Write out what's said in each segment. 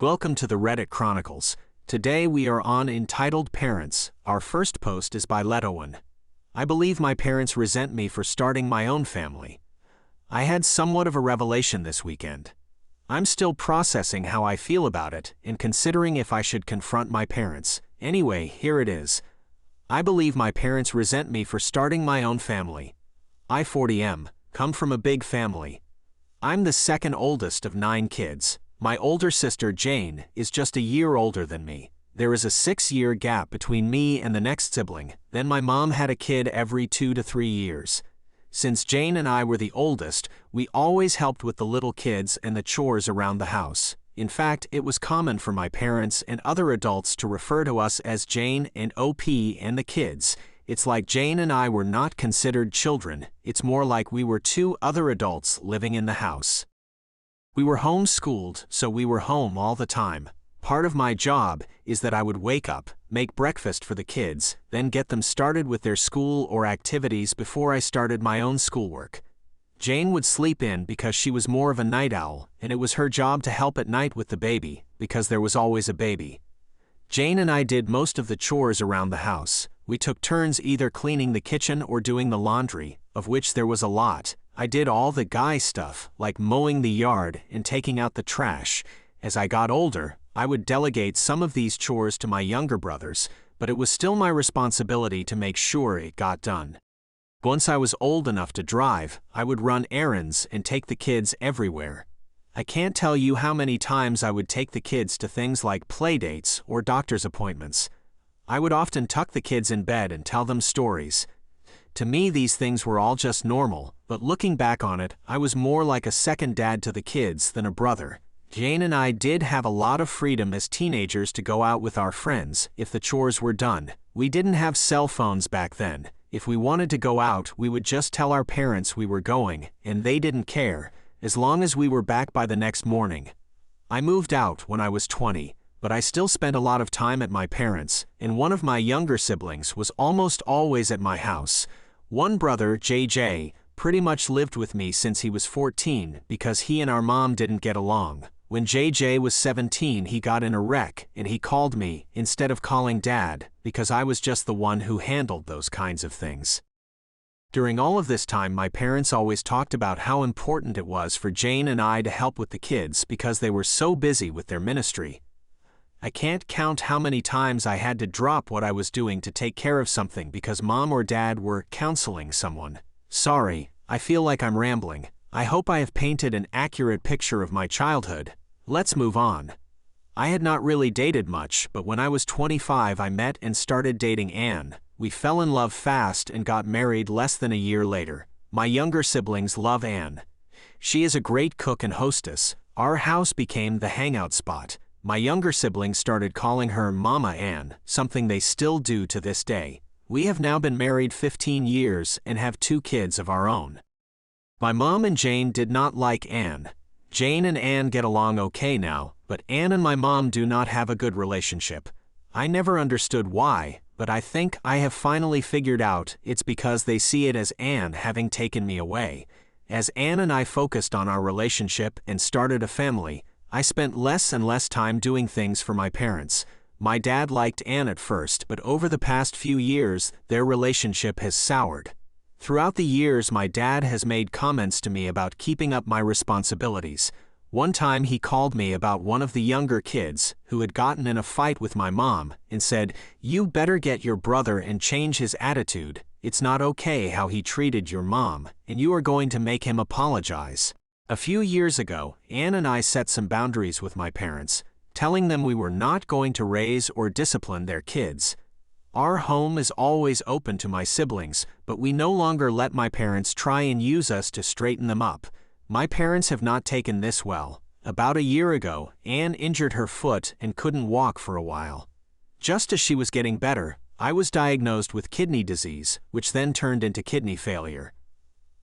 Welcome to the Reddit Chronicles. Today we are on Entitled Parents. Our first post is by Letowin. I believe my parents resent me for starting my own family. I had somewhat of a revelation this weekend. I'm still processing how I feel about it and considering if I should confront my parents. Anyway, here it is. I believe my parents resent me for starting my own family. I, 40M, come from a big family. I'm the second oldest of 9 kids. My older sister, Jane, is just a year older than me. There is a 6-year gap between me and the next sibling. Then my mom had a kid every 2 to 3 years. Since Jane and I were the oldest, we always helped with the little kids and the chores around the house. In fact, it was common for my parents and other adults to refer to us as Jane and OP and the kids. It's like Jane and I were not considered children. It's more like we were 2 other adults living in the house. We were homeschooled, so we were home all the time. Part of my job is that I would wake up, make breakfast for the kids, then get them started with their school or activities before I started my own schoolwork. Jane would sleep in because she was more of a night owl, and it was her job to help at night with the baby, because there was always a baby. Jane and I did most of the chores around the house. We took turns either cleaning the kitchen or doing the laundry, of which there was a lot. I did all the guy stuff, like mowing the yard and taking out the trash. As I got older, I would delegate some of these chores to my younger brothers, but it was still my responsibility to make sure it got done. Once I was old enough to drive, I would run errands and take the kids everywhere. I can't tell you how many times I would take the kids to things like play dates or doctor's appointments. I would often tuck the kids in bed and tell them stories. To me, these things were all just normal, but looking back on it, I was more like a second dad to the kids than a brother. Jane and I did have a lot of freedom as teenagers to go out with our friends if the chores were done. We didn't have cell phones back then. If we wanted to go out, we would just tell our parents we were going, and they didn't care, as long as we were back by the next morning. I moved out when I was 20. But I still spent a lot of time at my parents', and one of my younger siblings was almost always at my house. One brother, JJ, pretty much lived with me since he was 14 because he and our mom didn't get along. When JJ was 17, he got in a wreck, and he called me instead of calling Dad because I was just the one who handled those kinds of things. During all of this time, my parents always talked about how important it was for Jane and I to help with the kids because they were so busy with their ministry. I can't count how many times I had to drop what I was doing to take care of something because Mom or Dad were counseling someone. Sorry, I feel like I'm rambling. I hope I have painted an accurate picture of my childhood. Let's move on. I had not really dated much, but when I was 25 I met and started dating Anne. We fell in love fast and got married less than a year later. My younger siblings love Anne. She is a great cook and hostess. Our house became the hangout spot. My younger siblings started calling her Mama Anne, something they still do to this day. We have now been married 15 years and have 2 kids of our own. My mom and Jane did not like Anne. Jane and Anne get along okay now, but Anne and my mom do not have a good relationship. I never understood why, but I think I have finally figured out it's because they see it as Anne having taken me away. As Anne and I focused on our relationship and started a family, I spent less and less time doing things for my parents. My dad liked Anne at first, but over the past few years, their relationship has soured. Throughout the years, my dad has made comments to me about keeping up my responsibilities. One time he called me about one of the younger kids, who had gotten in a fight with my mom, and said, "You better get your brother and change his attitude. It's not okay how he treated your mom, and you are going to make him apologize." A few years ago, Anne and I set some boundaries with my parents, telling them we were not going to raise or discipline their kids. Our home is always open to my siblings, but we no longer let my parents try and use us to straighten them up. My parents have not taken this well. About a year ago, Anne injured her foot and couldn't walk for a while. Just as she was getting better, I was diagnosed with kidney disease, which then turned into kidney failure.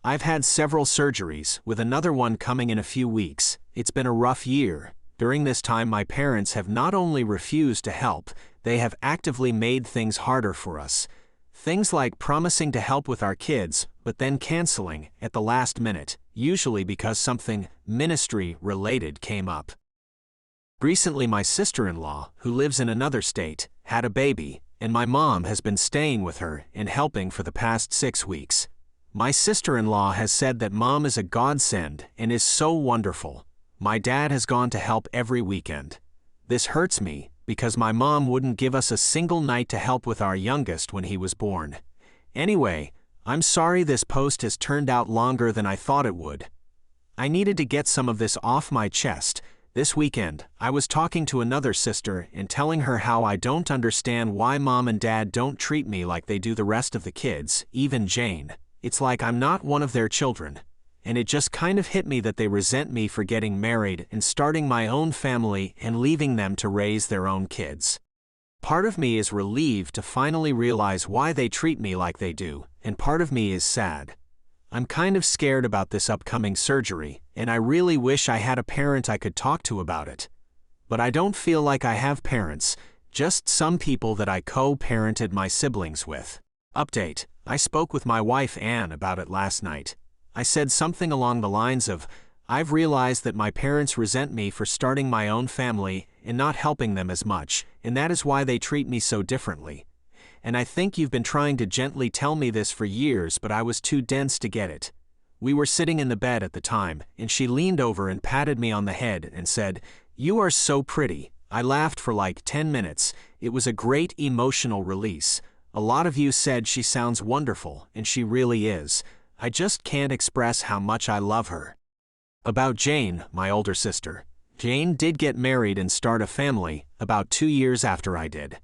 I've had several surgeries, with another one coming in a few weeks. It's been a rough year. During this time, my parents have not only refused to help, they have actively made things harder for us. Things like promising to help with our kids, but then canceling at the last minute, usually because something ministry-related came up. Recently, my sister-in-law, who lives in another state, had a baby, and my mom has been staying with her and helping for the past 6 weeks. My sister-in-law has said that mom is a godsend and is so wonderful. My dad has gone to help every weekend. This hurts me because my mom wouldn't give us a single night to help with our youngest when he was born. Anyway, I'm sorry this post has turned out longer than I thought it would. I needed to get some of this off my chest. This weekend, I was talking to another sister and telling her how I don't understand why mom and dad don't treat me like they do the rest of the kids, even Jane. It's like I'm not one of their children. And it just kind of hit me that they resent me for getting married and starting my own family and leaving them to raise their own kids. Part of me is relieved to finally realize why they treat me like they do, and part of me is sad. I'm kind of scared about this upcoming surgery, and I really wish I had a parent I could talk to about it. But I don't feel like I have parents, just some people that I co-parented my siblings with. Update: I spoke with my wife Anne about it last night. I said something along the lines of, I've realized that my parents resent me for starting my own family and not helping them as much, and that is why they treat me so differently. And I think you've been trying to gently tell me this for years, but I was too dense to get it. We were sitting in the bed at the time, and she leaned over and patted me on the head and said, "You are so pretty." I laughed for like 10 minutes. It was a great emotional release. A lot of you said she sounds wonderful, and she really is. I just can't express how much I love her. About Jane, my older sister. Jane did get married and start a family about 2 years after I did.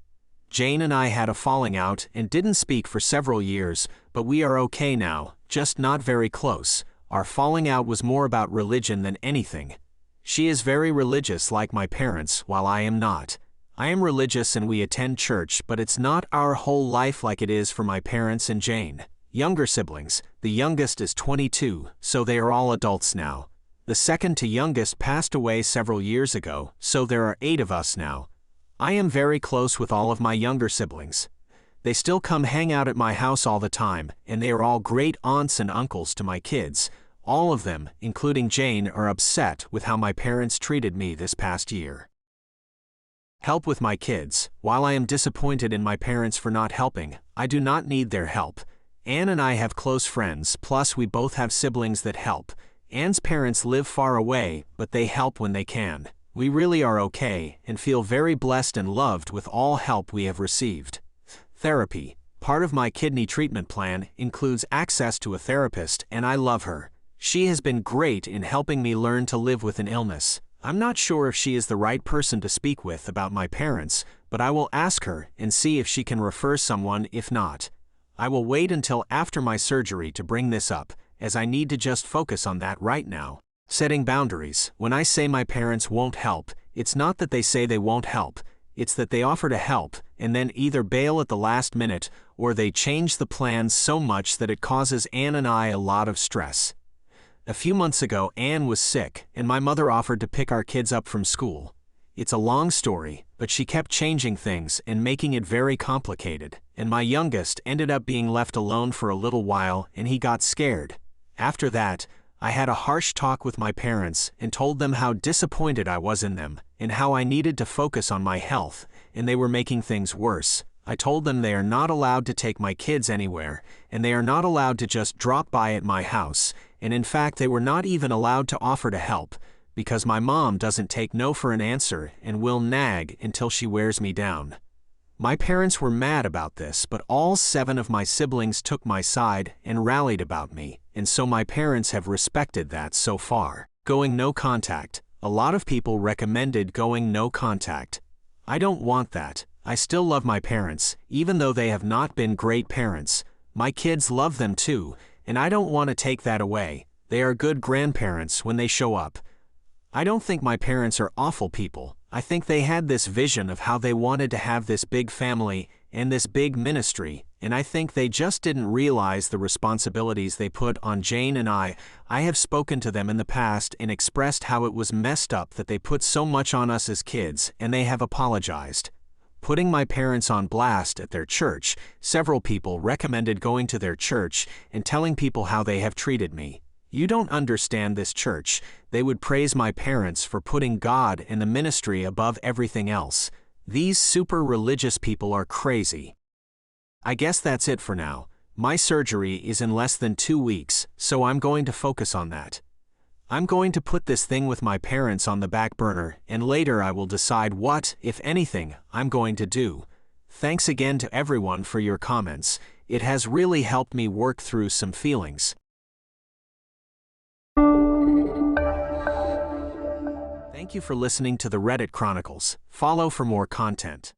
Jane and I had a falling out and didn't speak for several years, but we are okay now, just not very close. Our falling out was more about religion than anything. She is very religious like my parents, while I am not. I am religious and we attend church, but it's not our whole life like it is for my parents and Jane. Younger siblings, the youngest is 22, so they are all adults now. The second to youngest passed away several years ago, so there are 8 of us now. I am very close with all of my younger siblings. They still come hang out at my house all the time, and they are all great aunts and uncles to my kids. All of them, including Jane, are upset with how my parents treated me this past year. Help with my kids. While I am disappointed in my parents for not helping, I do not need their help. Anne and I have close friends, plus we both have siblings that help. Anne's parents live far away, but they help when they can. We really are okay and feel very blessed and loved with all help we have received. Therapy. Part of my kidney treatment plan includes access to a therapist, and I love her. She has been great in helping me learn to live with an illness. I'm not sure if she is the right person to speak with about my parents, but I will ask her and see if she can refer someone. If not, I will wait until after my surgery to bring this up, as I need to just focus on that right now. Setting boundaries. When I say my parents won't help, it's not that they say they won't help, it's that they offer to help, and then either bail at the last minute, or they change the plans so much that it causes Anne and I a lot of stress. A few months ago, Anne was sick, and my mother offered to pick our kids up from school. It's a long story, but she kept changing things and making it very complicated, and my youngest ended up being left alone for a little while, and he got scared. After that, I had a harsh talk with my parents and told them how disappointed I was in them and how I needed to focus on my health, and they were making things worse. I told them they are not allowed to take my kids anywhere, and they are not allowed to just drop by at my house, and in fact they were not even allowed to offer to help, because my mom doesn't take no for an answer and will nag until she wears me down. My parents were mad about this, but all 7 of my siblings took my side and rallied about me, and so my parents have respected that so far. Going no contact. A lot of people recommended going no contact. I don't want that. I still love my parents, even though they have not been great parents. My kids love them too, and I don't want to take that away. They are good grandparents when they show up. I don't think my parents are awful people. I think they had this vision of how they wanted to have this big family and this big ministry, and I think they just didn't realize the responsibilities they put on Jane and I. I have spoken to them in the past and expressed how it was messed up that they put so much on us as kids, and they have apologized. Putting my parents on blast at their church, several people recommended going to their church and telling people how they have treated me. You don't understand this church. They would praise my parents for putting God and the ministry above everything else. These super religious people are crazy. I guess that's it for now. My surgery is in less than 2 weeks, so I'm going to focus on that. I'm going to put this thing with my parents on the back burner, and later I will decide what, if anything, I'm going to do. Thanks again to everyone for your comments. It has really helped me work through some feelings. Thank you for listening to the Reddit Chronicles. Follow for more content.